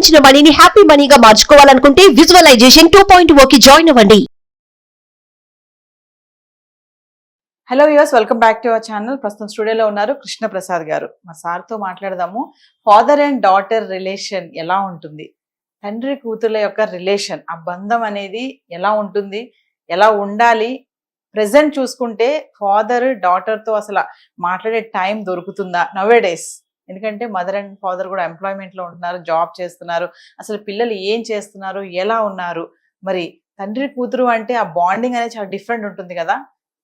సంపాదించిన మనీని హ్యాపీ మనీగా మార్చుకోవాలనుకుంటే విజువలైజేషన్ 2.0కి జాయిన్ అవ్వండి. Hello viewers, welcome back to our channel. ప్రస్తుతం స్టూడియోలో ఉన్నారు కృష్ణ ప్రసాద్ గారు. మా సార్తో మాట్లాడదాము. ఫాదర్ అండ్ డాటర్ రిలేషన్ ఎలా ఉంటుంది, తండ్రి కూతుర్ల యొక్క రిలేషన్, ఆ బంధం అనేది ఎలా ఉంటుంది, ఎలా ఉండాలి. ప్రెసెంట్ చూసుకుంటే ఫాదర్ డాటర్తో అసలు మాట్లాడే టైం దొరుకుతుందా నవే డేస్? ఎందుకంటే మదర్ అండ్ ఫాదర్ కూడా ఎంప్లాయ్మెంట్లో ఉంటున్నారు, జాబ్ చేస్తున్నారు. అసలు పిల్లలు ఏం చేస్తున్నారు, ఎలా ఉన్నారు, మరి తండ్రి కూతురు అంటే ఆ బాండింగ్ అనేది చాలా డిఫరెంట్ ఉంటుంది కదా.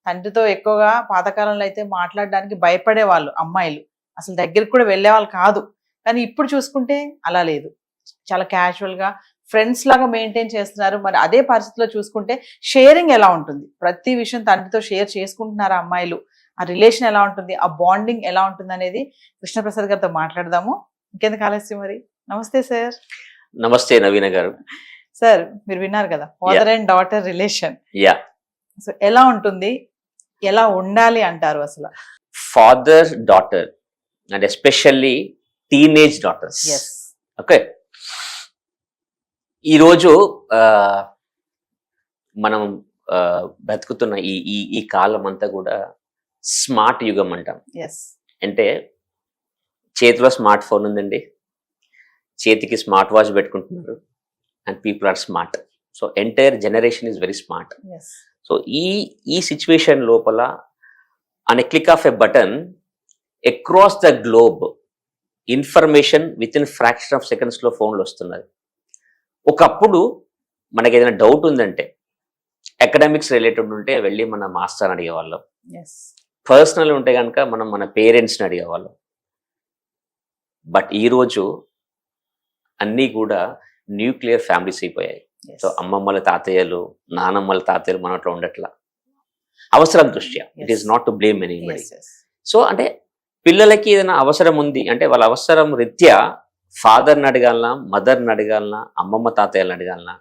తండ్రితో ఎక్కువగా పాతకాలంలో అయితే మాట్లాడడానికి భయపడేవాళ్ళు అమ్మాయిలు, అసలు దగ్గరికి కూడా వెళ్ళేవాళ్ళు కాదు. కానీ ఇప్పుడు చూసుకుంటే అలా లేదు, చాలా క్యాజువల్గా ఫ్రెండ్స్ లాగా మెయింటైన్ చేస్తున్నారు. మరి అదే పరిస్థితిలో చూసుకుంటే షేరింగ్ ఎలా ఉంటుంది, ప్రతి విషయం తండ్రితో షేర్ చేసుకుంటున్నారు అమ్మాయిలు. ఆ రిలేషన్ ఎలా ఉంటుంది, ఆ బాండింగ్ ఎలా ఉంటుంది అనేది కృష్ణప్రసాద్ గారితో మాట్లాడదాము. ఇంకెందుకు ఆలస్యం మరి. నమస్తే సార్. నమస్తే నవీన గారు. సార్, మీరు విన్నారు కదా father and daughter relation. So ఎలా ఉంటుంది, ఎలా ఉండాలి అంటారు అసలు? Father daughter and especially teenage daughters. Okay, ఈరోజు మనం బ్రతుకుతున్న ఈ కాలం అంతా కూడా స్మార్ట్ యుగం అంటాం. అంటే చేతిలో స్మార్ట్ ఫోన్ ఉందండి, చేతికి స్మార్ట్ వాచ్ పెట్టుకుంటున్నారు, and people are smart. So entire generation is very smart. So ఈ సిచ్యువేషన్ లోపల on a click of a button across the globe information with in fraction of సెకండ్స్లో ఫోన్లు వస్తున్నది. ఒకప్పుడు మనకి ఏదైనా డౌట్ ఉందంటే, అకాడమిక్స్ రిలేటెడ్ ఉంటే వెళ్ళి మన మాస్టర్ని అడిగేవాళ్ళం, పర్సనల్ ఉంటే కనుక మనం మన పేరెంట్స్ని అడిగేవాళ్ళం. బట్ ఈరోజు అన్నీ కూడా న్యూక్లియర్ ఫ్యామిలీస్ అయిపోయాయి. సో అమ్మమ్మల తాతయ్యలు, నానమ్మల తాతయ్యలు మనట్లో ఉండట్లా, అవసరం దృష్ట్యా. It is not to blame anybody. So అంటే పిల్లలకి ఏదైనా అవసరం ఉంది అంటే వాళ్ళ అవసరం రీత్యా ఫాదర్ని అడగాలనా, మదర్ని అడగాలనా, అమ్మమ్మ తాతయ్యలను అడగాలనా,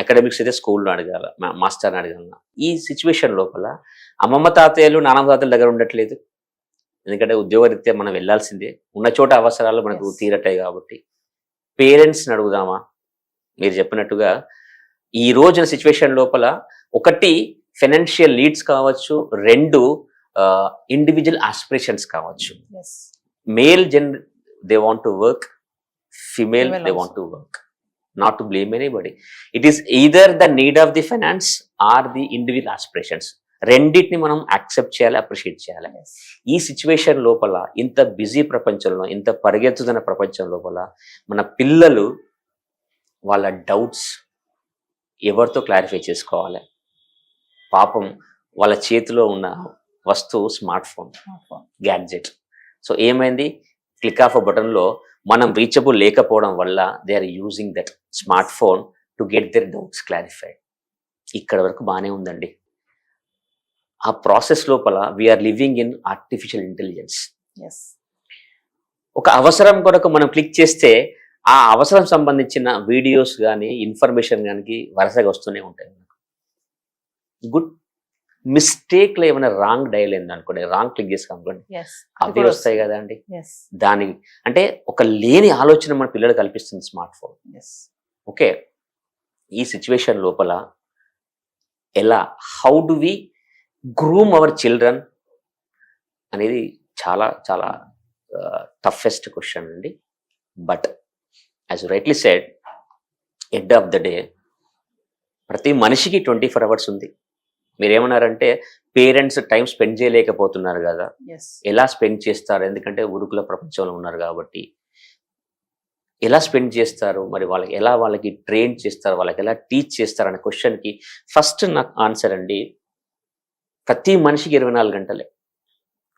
అకాడమిక్స్ అయితే స్కూల్లో అడగాల, మాస్టర్ని అడగాలనా. ఈ సిచ్యువేషన్ లోపల అమ్మమ్మ తాతయ్యలు, నానమ్మ తాతయ్యల దగ్గర ఉండట్లేదు. ఎందుకంటే ఉద్యోగరీత్యా మనం వెళ్ళాల్సిందే, ఉన్న చోట అవసరాలు మనకు తీరటాయి కాబట్టి. పేరెంట్స్ని అడుగుదామా? మీరు చెప్పినట్టుగా ఈ రోజున సిచ్యువేషన్ లోపల ఒకటి ఫైనాన్షియల్ నీడ్స్ కావచ్చు, రెండు ఇండివిజువల్ ఆస్పిరేషన్స్ కావచ్చు. Male they want to work, female they want to work. Not to blame anybody. It is either the need of the finance are the individual aspirations. రెండింటిని మనం accept చేయాలి, appreciate చేయాలి. ఈ situation లోపల, ఇంత busy ప్రపంచంలో, ఇంత పరిగెత్తుతున్న ప్రపంచం లోపల మన పిల్లలు వాళ్ళ డౌట్స్ ఎవరితో క్లారిఫై చేసుకోవాలి? పాపం వాళ్ళ చేతిలో ఉన్న వస్తువు స్మార్ట్ ఫోన్, గ్యాడ్జెట్. సో ఏమైంది, క్లిక్ ఆఫ్ అ బటన్లో మనం రీచబుల్ లేకపోవడం వల్ల they are using that smart phone to get their doubts clarified. ఇక్కడ వరకు బాగానే ఉందండి. ఆ ప్రాసెస్ లోపల we are living in artificial intelligence. ఒక అవసరం కొరకు మనం క్లిక్ చేస్తే ఆ అవసరం సంబంధించిన వీడియోస్ కానీ, ఇన్ఫర్మేషన్ కానీ వరుసగా వస్తూనే ఉంటాయి. గుడ్ మిస్టేక్లో ఏమైనా రాంగ్ డయల్ అయింది అనుకోండి, రాంగ్ క్లిక్ చేసి అనుకోండి, అవి వస్తాయి కదా అండి. దాని అంటే ఒక లేని ఆలోచన మన పిల్లలు కల్పిస్తుంది స్మార్ట్ ఫోన్. ఓకే, ఈ సిచ్యువేషన్ లోపల ఎలా, how do we groom our children అనేది చాలా చాలా టఫెస్ట్ క్వశ్చన్ అండి. But as you rightly said, end of the day ప్రతి మనిషికి 24 hours ఉంది. మీరేమన్నారంటే పేరెంట్స్ టైం స్పెండ్ చేయలేకపోతున్నారు కదా, ఎలా స్పెండ్ చేస్తారు? ఎందుకంటే ఉరుకుల ప్రపంచంలో ఉన్నారు కాబట్టి. ఎలా స్పెండ్ చేస్తారు మరి, వాళ్ళకి ట్రైన్ చేస్తారు, వాళ్ళకి ఎలా టీచ్ చేస్తారు అనే క్వశ్చన్కి ఫస్ట్ నాకు ఆన్సర్ అండి, ప్రతి మనిషికి 24 గంటలే.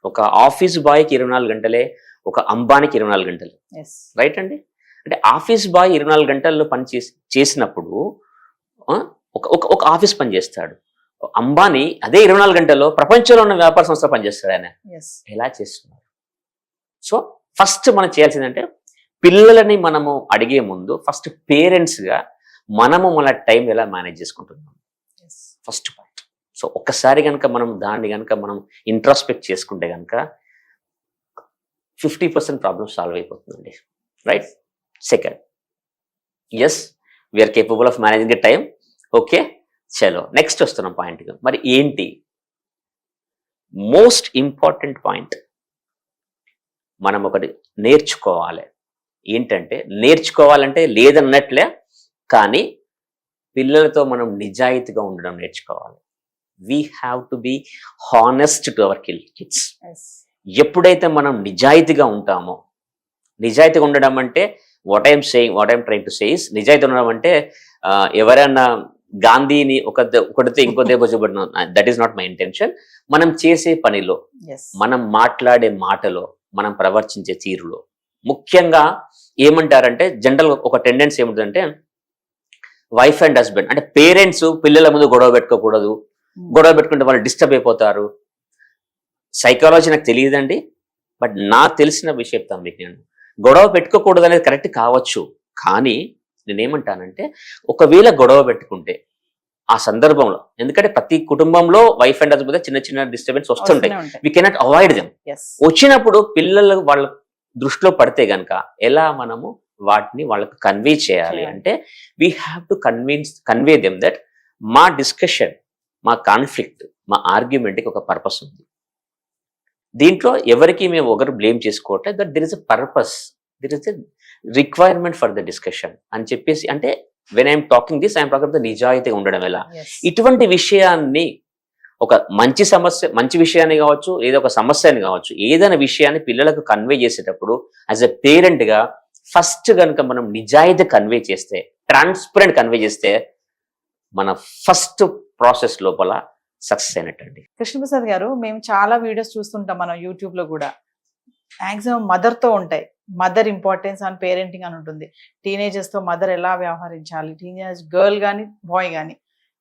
ఒక ఆఫీస్ బాయ్కి 24 గంటలే, ఒక అంబానీకి 24 గంటలే. రైట్ అండి. అంటే ఆఫీస్ బాయ్ 24 గంటల్లో పని చేసినప్పుడు ఒక ఆఫీస్ పని చేస్తాడు. అంబానీ అదే 24 గంటల్లో ప్రపంచంలో ఉన్న వ్యాపార సంస్థ పనిచేస్తాడు. ఆయన ఎలా చేస్తున్నారు? సో ఫస్ట్ మనం చేయాల్సిందంటే పిల్లలని మనము అడిగే ముందు ఫస్ట్ పేరెంట్స్గా మనము మన టైం ఎలా మేనేజ్ చేసుకుంటున్నాం ఫస్ట్ పాయింట్. సో ఒక్కసారి కనుక మనం దాన్ని కనుక మనం ఇంట్రాస్పెక్ట్ చేసుకుంటే కనుక 50% ప్రాబ్లమ్ సాల్వ్ అయిపోతుందండి. Right. Second, yes we are capable of managing the time. Okay, చలో నెక్స్ట్ వస్తున్నాం పాయింట్కి. మరి ఏంటి మోస్ట్ ఇంపార్టెంట్ పాయింట్? మనం ఒకటి నేర్చుకోవాలి. ఏంటంటే నేర్చుకోవాలంటే లేదన్నట్లే, కానీ పిల్లలతో మనం నిజాయితీగా ఉండడం నేర్చుకోవాలి. We have to be honest to our kids. ఎప్పుడైతే మనం నిజాయితీగా ఉంటామో, నిజాయితీగా ఉండడం అంటే what I'm trying to say is, నిజాయితీ ఉండడం అంటే ఎవరైనా గాంధీని ఒకటితో ఇంకో దెబ్బ చూపడం, that is not my intention. మనం చేసే పనిలో, మనం మాట్లాడే మాటలో, మనం ప్రవర్తించే తీరులో, ముఖ్యంగా ఏమంటారంటే జనరల్ ఒక టెండెన్సీ ఏముంటుందంటే వైఫ్ అండ్ హస్బెండ్ అంటే పేరెంట్స్ పిల్లల ముందు గొడవ పెట్టుకోకూడదు, గొడవ పెట్టుకుంటే వాళ్ళు డిస్టర్బ్ అయిపోతారు. సైకాలజీ నాకు తెలియదండి, బట్ నాకు తెలిసిన విషయం చెప్తాను మీకు. నేను గొడవ పెట్టుకోకూడదు అనేది కరెక్ట్ కావచ్చు, కానీ నేనేమంటానంటే ఒకవేళ గొడవ పెట్టుకుంటే ఆ సందర్భంలో, ఎందుకంటే ప్రతి కుటుంబంలో వైఫ్ అండ్ హస్బెండ్ చిన్న చిన్న డిస్టర్బెన్స్ వస్తుంటాయి, వి కెనాట్ అవాయిడ్ దెమ్. వచ్చినప్పుడు పిల్లలు వాళ్ళ దృష్టిలో పడితే గనక ఎలా మనము వాటిని వాళ్ళకు కన్వే చేయాలి అంటే we have to convey them that మా డిస్కషన్, మా కాన్ఫ్లిక్ట్, మా ఆర్గ్యుమెంట్కి ఒక పర్పస్ ఉంది. దీంట్లో ఎవరికి మేము ఒకరు బ్లేమ్ చేసుకోవట్లేదు, that there is a purpose, there is a requirement for the discussion అని చెప్పేసి. అంటే when I'm talking this, I'm talking నిజాయితీగా ఉండడం ఎలా. ఇటువంటి విషయాన్ని ఒక మంచి విషయాన్ని కావచ్చు, ఏదో ఒక సమస్యని కావచ్చు, ఏదైనా విషయాన్ని పిల్లలకు కన్వే చేసేటప్పుడు యాజ్ ఎ పేరెంట్ గా ఫస్ట్ కనుక మనం నిజాయితీ కన్వే చేస్తే, ట్రాన్స్పరెంట్ కన్వే చేస్తే, మన ఫస్ట్ ప్రాసెస్ లోపల సక్సెస్ అయినట్టండి. కృష్ణప్రసాద్ గారు, మేము చాలా వీడియోస్ చూస్తుంటాం మనం యూట్యూబ్ లో కూడా. మాక్సిమం మదర్ తో ఉంటాయి, మదర్ ఇంపార్టెన్స్ ఆన్ పేరెంటింగ్ అని ఉంటుంది. టీనేజర్స్ తో మదర్ ఎలా వ్యవహరించాలి, టీనేజ్ గర్ల్ కానీ బాయ్ కానీ.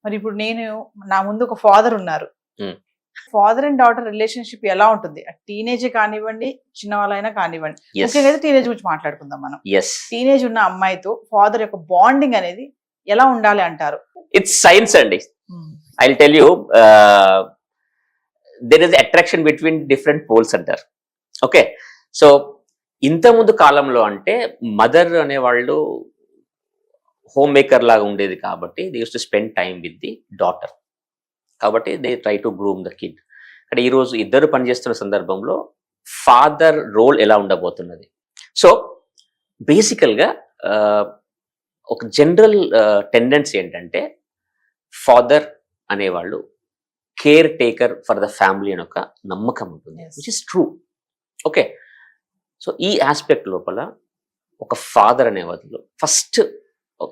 మరి ఇప్పుడు నా ముందు ఒక ఫాదర్ ఉన్నారు, ఫాదర్ అండ్ డాటర్ రిలేషన్షిప్ ఎలా ఉంటుంది? టీనేజ్ కానివ్వండి, చిన్న వాళ్ళైనా కానివ్వండి, ముఖ్యంగా టీనేజ్ గురించి మాట్లాడుకుందాం మనం. టీనేజ్ ఉన్న అమ్మాయితో ఫాదర్ యొక్క బాండింగ్ అనేది ఎలా ఉండాలి అంటారు? ఇట్స్ సైన్స్ అండి. I will tell you, there is attraction between different poles అంటారు. ఓకే, సో ఇంత ముందు కాలంలో అంటే మదర్ అనేవాళ్ళు హోమ్ మేకర్ లాగా ఉండేది కాబట్టి they use to spend time with the daughter, కాబట్టి they try to groom the kid. అంటే ఈరోజు ఇద్దరు పనిచేస్తున్న సందర్భంలో ఫాదర్ రోల్ ఎలా ఉండబోతున్నది? సో బేసికల్గా ఒక జనరల్ టెండెన్సీ ఏంటంటే ఫాదర్ అనేవాళ్ళు care taker for the family అని ఒక నమ్మకం ఉంటుంది, which is true. Okay, so ఈ ఆస్పెక్ట్ లోపల ఒక ఫాదర్ అనే వదిలో ఫస్ట్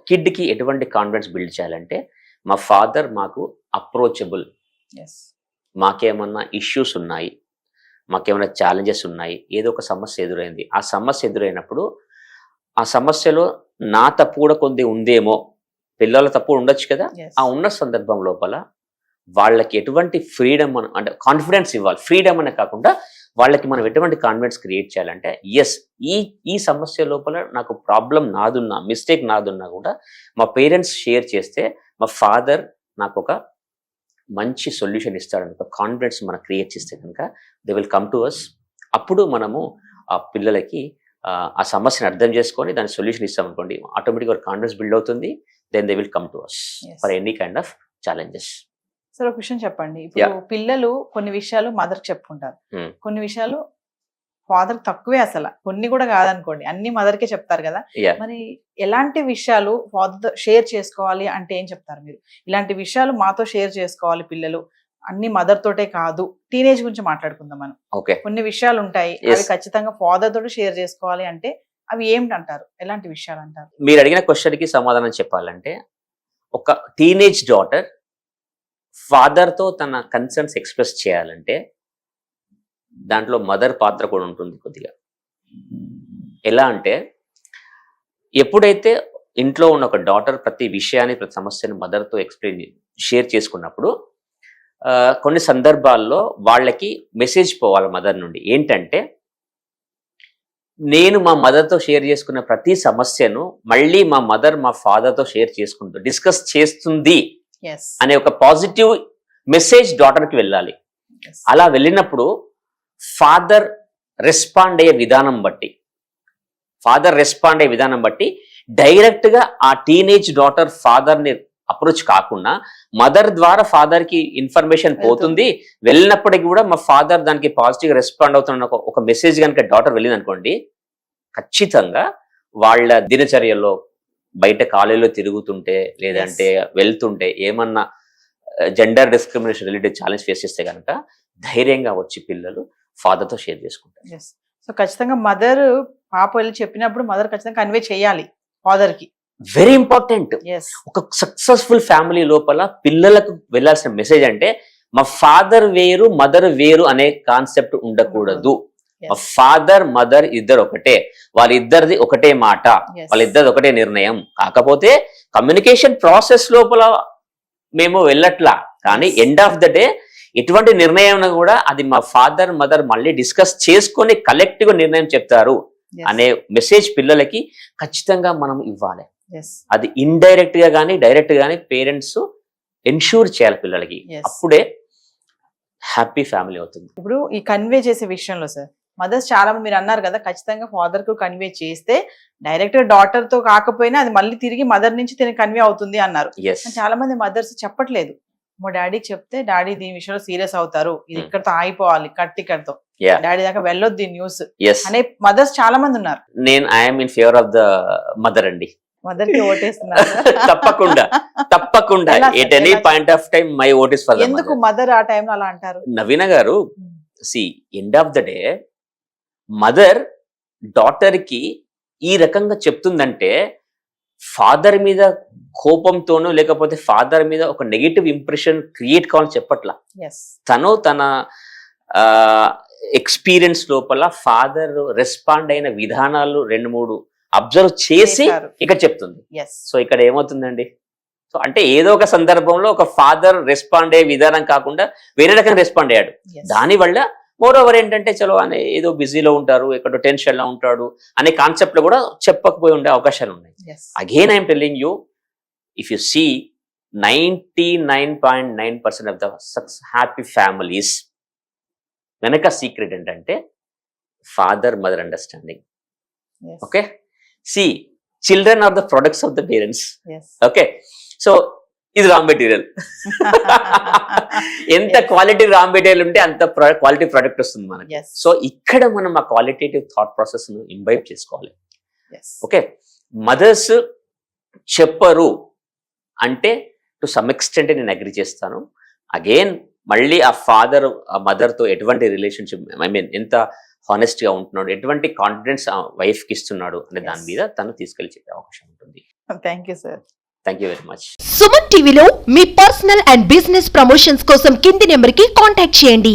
కిడ్కి ఎటువంటి కాన్ఫిడెన్స్ బిల్డ్ చేయాలంటే, మా ఫాదర్ మాకు అప్రోచబుల్, మాకేమన్నా ఇష్యూస్ ఉన్నాయి, మాకేమైనా ఛాలెంజెస్ ఉన్నాయి, ఏదో ఒక సమస్య ఎదురైంది, ఆ సమస్య ఎదురైనప్పుడు ఆ సమస్యలో నా తప్పు కూడా కొద్ది ఉందేమో, పిల్లల తప్పు ఉండొచ్చు కదా, ఆ ఉన్న సందర్భం లోపల వాళ్ళకి ఎటువంటి ఫ్రీడమ్ అంటే కాన్ఫిడెన్స్ ఇవ్వాలి. ఫ్రీడమ్ అనే కాకుండా వాళ్ళకి మనం ఎటువంటి కాన్ఫిడెన్స్ క్రియేట్ చేయాలంటే, ఎస్ ఈ సమస్య లోపల నాకు ప్రాబ్లం నాదున్నా, మిస్టేక్ నాదున్నా కూడా మా పేరెంట్స్ షేర్ చేస్తే మా ఫాదర్ నాకు ఒక మంచి సొల్యూషన్ ఇస్తాడని ఒక కాన్ఫిడెన్స్ మనం క్రియేట్ చేస్తే కనుక they will come to us. అప్పుడు మనము ఆ పిల్లలకి ఆ సమస్యను అర్థం చేసుకొని దాని సొల్యూషన్ ఇస్తామనుకోండి, ఆటోమేటిక్గా కాన్ఫిడెన్స్ బిల్డ్ అవుతుంది. Then they will come to us for any kind of challenges. Sir, ఒక విషయం చెప్పండి. ఇప్పుడు పిల్లలు కొన్ని విషయాలు మదర్ చెప్పుకుంటారు, కొన్ని విషయాలు ఫాదర్ తక్కువే, అసలు కొన్ని కూడా కాదనుకోండి, అన్ని మదర్కే చెప్తారు కదా. మరి ఎలాంటి విషయాలు ఫాదర్ షేర్ చేసుకోవాలి అంటే ఏం చెప్తారు మీరు? ఇలాంటి విషయాలు మాతో షేర్ చేసుకోవాలి పిల్లలు, అన్ని మదర్ తోటే కాదు. టీనేజ్ గురించి మాట్లాడుకుందాం మనం. కొన్ని విషయాలు ఉంటాయి, అవి ఖచ్చితంగా ఫాదర్ తోటి షేర్ చేసుకోవాలి అంటే అవి ఏమిటంటారు? ఎలాంటి విషయాలు అంటారు? మీరు అడిగిన క్వశ్చన్ కి సమాధానం చెప్పాలంటే, ఒక టీనేజ్ డాటర్ ఫాదర్తో తన కన్సర్న్స్ ఎక్స్ప్రెస్ చేయాలంటే దాంట్లో మదర్ పాత్ర కూడా ఉంటుంది కొద్దిగా. ఎలా అంటే, ఎప్పుడైతే ఇంట్లో ఉన్న ఒక డాటర్ ప్రతి విషయాన్ని, ప్రతి సమస్యను మదర్తో షేర్ చేసుకున్నప్పుడు కొన్ని సందర్భాల్లో వాళ్ళకి మెసేజ్ పోవాలి మదర్ నుండి. ఏంటంటే, నేను మా మదర్తో షేర్ చేసుకున్న ప్రతి సమస్యను మళ్ళీ మా మదర్ మా ఫాదర్తో షేర్ చేసుకుంటూ డిస్కస్ చేస్తుంది అనే ఒక పాజిటివ్ మెసేజ్ డాటర్కి వెళ్ళాలి. అలా వెళ్ళినప్పుడు ఫాదర్ రెస్పాండ్ అయ్యే విధానం బట్టి డైరెక్ట్ గా ఆ టీనేజ్ డాటర్ ఫాదర్ ని అప్రోచ్ కాకుండా మదర్ ద్వారా ఫాదర్ కి ఇన్ఫర్మేషన్ పోతుంది, వెళ్ళినప్పటికీ కూడా మా ఫాదర్ దానికి పాజిటివ్ రెస్పాండ్ అవుతున్న ఒక మెసేజ్ కనుక డాటర్ వెళ్ళింది అనుకోండి, ఖచ్చితంగా వాళ్ళ దినచర్యలో బయట కాలేజీలో తిరుగుతుంటే లేదంటే వెళ్తుంటే ఏమన్నా gender discrimination related challenge face చేస్తే కనుక ధైర్యంగా వచ్చి పిల్లలు ఫాదర్ తో షేర్ చేసుకుంటారు. సో ఖచ్చితంగా మదర్ పాప వెళ్ళి చెప్పినప్పుడు మదర్ ఖచ్చితంగా కన్వే చేయాలి ఫాదర్ కి. Very important. ఒక సక్సెస్ఫుల్ ఫ్యామిలీ లోపల పిల్లలకు వెళ్ళాల్సిన మెసేజ్ అంటే మా ఫాదర్ వేరు మదర్ వేరు అనే కాన్సెప్ట్ ఉండకూడదు. మా ఫాదర్ మదర్ ఇద్దరు ఒకటే, వాళ్ళిద్దరిది ఒకటే మాట, వాళ్ళిద్దరిది ఒకటే నిర్ణయం. కాకపోతే కమ్యూనికేషన్ ప్రాసెస్ లోపల మేము వెళ్ళట్లా, కానీ ఎండ్ ఆఫ్ ద డే ఎటువంటి నిర్ణయం కూడా అది మా ఫాదర్ మదర్ మళ్ళీ డిస్కస్ చేసుకొని కలెక్టివ్ నిర్ణయం చెప్తారు అనే మెసేజ్ పిల్లలకి ఖచ్చితంగా మనం ఇవ్వాలి. అది ఇండైరెక్ట్ గా కానీ డైరెక్ట్ గానీ పేరెంట్స్ ఎన్ష్యూర్ చేయాలి పిల్లలకి, అప్పుడే హ్యాపీ ఫ్యామిలీ అవుతుంది. ఇప్పుడు ఈ కన్వే చేసే విషయంలో సార్ మదర్స్ చాలా మంది మీరు అన్నారు కదా, ఖచ్చితంగా ఫాదర్ కు కన్వే చేస్తే డైరెక్ట్ గా డాటర్ తో కాకపోయినా అది మళ్ళీ తిరిగి మదర్ నుంచి తిరిగి కన్వే అవుతుంది అన్నారు. చాలా మంది మదర్స్ చెప్పట్లేదు, మా డాడీకి చెప్తే డాడీ దీని విషయంలో సీరియస్ అవుతారు, ఇది ఇక్కడతో ఆగిపోవాలి, ఇక్కడతో డాడీ దాకా వెళ్ళొద్దు ఈ న్యూస్ అనే మదర్స్ చాలా మంది ఉన్నారు. నేను I'm in favour of the mother అండి. మదర్ కి ఓటేస్తున్నారు తప్పకుండా తప్పకుండా. At any point of time my vote is for the mother. ఎందుకు మదర్ ఆ టైంలో అలా అంటారు? నవీన గారు, see end of the day mother daughter కి ఈ రకంగా చెప్తుందంటే ఫాదర్ మీద కోపంతోనో లేకపోతే ఫాదర్ మీద ఒక నెగటివ్ ఇంప్రెషన్ క్రియేట్ కావాలని చెప్పట్లా. తను తన ఎక్స్పీరియన్స్ లోపల ఫాదర్ రెస్పాండ్ అయిన విధానాలు 2-3 అబ్జర్వ్ చేసి ఇక్కడ చెప్తుంది. సో ఇక్కడ ఏమవుతుందండి, సో అంటే ఏదో ఒక సందర్భంలో ఒక ఫాదర్ రెస్పాండ్ అయ్యే విధానం కాకుండా వేరే రకంగా రెస్పాండ్ అయ్యాడు. దానివల్ల మోర్ ఓవర్ ఏంటంటే చలో అని ఏదో బిజీలో ఉంటారు, ఎక్కడో టెన్షన్ లో ఉంటాడు అనే కాన్సెప్ట్ లో కూడా చెప్పకపోయి ఉండే అవకాశాలు ఉన్నాయి. Again I'm telling you, if you see 99.9% of the happy families వెనక సీక్రెట్ ఏంటంటే father mother understanding. Okay, see children are the products of the parents. Okay, so ఇది రా మెటీరియల్. ఎంత క్వాలిటీ రా మెటీరియల్ ఉంటే అంత quality product వస్తుంది మనకి. So ఇక్కడ మనం ఆ క్వాలిటేటివ్ థాట్ ప్రాసెస్ ను ఇంబైబ్ చేసుకోవాలి. ఓకే, మదర్స్ చెప్పరు అంటే టు సమ్ ఎక్స్టెంట్ నేను అగ్రి చేస్తాను. అగైన్ మళ్ళీ ఆ ఫాదర్ ఆ మదర్ తో ఎటువంటి రిలేషన్షిప్, ఐ మీన్ ఎంత హానెస్ట్ గా ఉంటున్నాడు, ఎటువంటి కాన్ఫిడెన్స్ ఆ వైఫ్ కి ఇస్తున్నాడు అనే దాని మీద తను తీసుకెళ్లి చెప్పే అవకాశం ఉంటుంది. Thank you sir. Thank you very much. Suman టీవీలో మీ పర్సనల్ అండ్ బిజినెస్ ప్రమోషన్స్ కోసం కింది నెంబర్ కి కాంటాక్ట్ చేయండి.